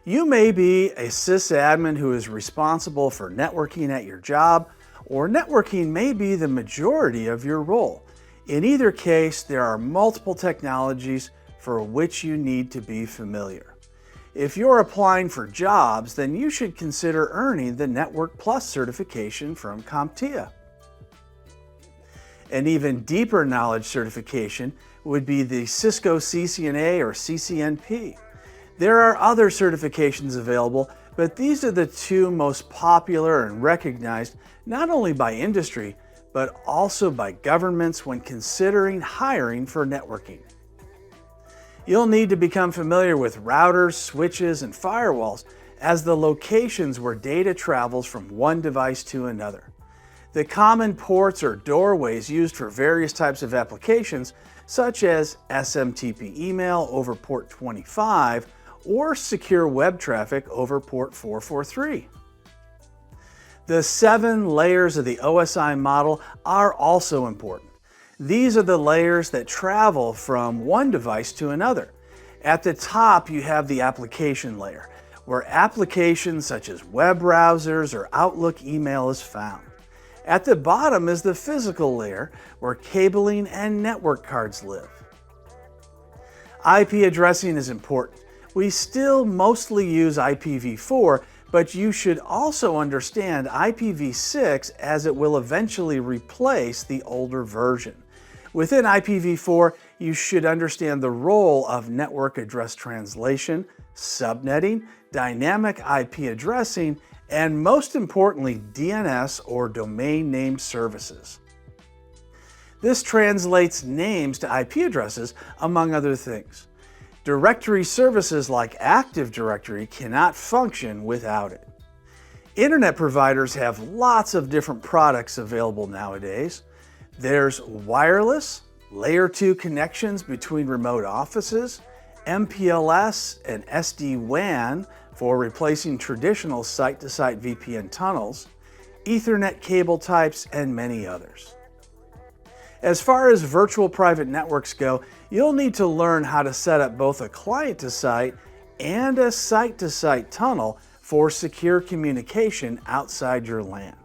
You may be a sysadmin who is responsible for networking at your job, or networking may be the majority of your role. In either case, there are multiple technologies for which you need to be familiar. If you're applying for jobs, then you should consider earning the Network Plus certification from CompTIA. An even deeper knowledge certification would be the Cisco CCNA or CCNP. There are other certifications available, but these are the two most popular and recognized not only by industry, but also by governments when considering hiring for networking. You'll need to become familiar with routers, switches, and firewalls as the locations where data travels from one device to another. The common ports or doorways used for various types of applications, such as SMTP email over port 25 or secure web traffic over port 443. The 7 layers of the OSI model are also important. These are the layers that travel from one device to another. At the top, you have the application layer, where applications such as web browsers or Outlook email is found. At the bottom is the physical layer, where cabling and network cards live. IP addressing is important. We still mostly use IPv4, but you should also understand IPv6 as it will eventually replace the older version. Within IPv4, you should understand the role of network address translation, subnetting, dynamic IP addressing, and most importantly, DNS or domain name services. This translates names to IP addresses, among other things. Directory services like Active Directory cannot function without it. Internet providers have lots of different products available nowadays. There's wireless, layer 2 connections between remote offices, MPLS and SD-WAN for replacing traditional site-to-site VPN tunnels, Ethernet cable types, and many others. As far as virtual private networks go, you'll need to learn how to set up both a client-to-site and a site-to-site tunnel for secure communication outside your LAN.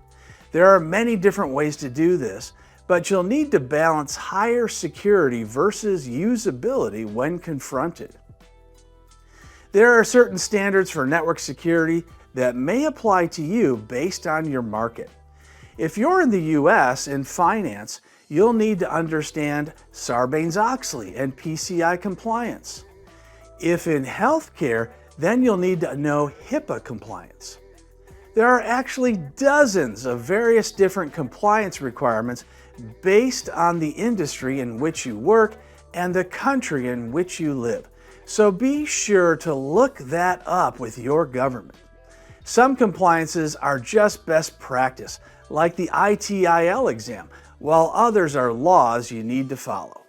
There are many different ways to do this, but you'll need to balance higher security versus usability when confronted. There are certain standards for network security that may apply to you based on your market. If you're in the US in finance, you'll need to understand Sarbanes-Oxley and PCI compliance. If in healthcare, then you'll need to know HIPAA compliance. There are actually dozens of various different compliance requirements based on the industry in which you work and the country in which you live. So be sure to look that up with your government. Some compliances are just best practice, like the ITIL exam, while others are laws you need to follow.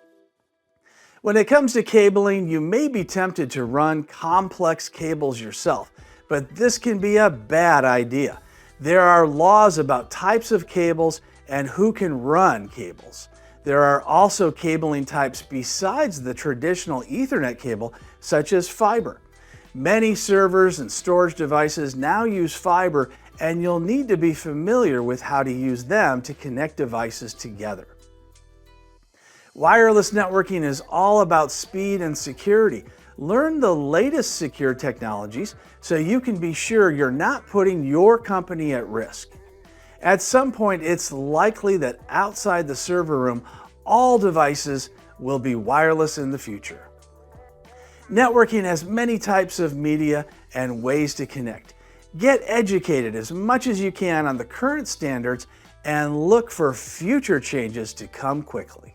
When it comes to cabling, you may be tempted to run complex cables yourself, but this can be a bad idea. There are laws about types of cables and who can run cables. There are also cabling types besides the traditional Ethernet cable, such as fiber. Many servers and storage devices now use fiber, and you'll need to be familiar with how to use them to connect devices together. Wireless networking is all about speed and security. Learn the latest secure technologies so you can be sure you're not putting your company at risk. At some point, it's likely that outside the server room, all devices will be wireless in the future. Networking has many types of media and ways to connect. Get educated as much as you can on the current standards and look for future changes to come quickly.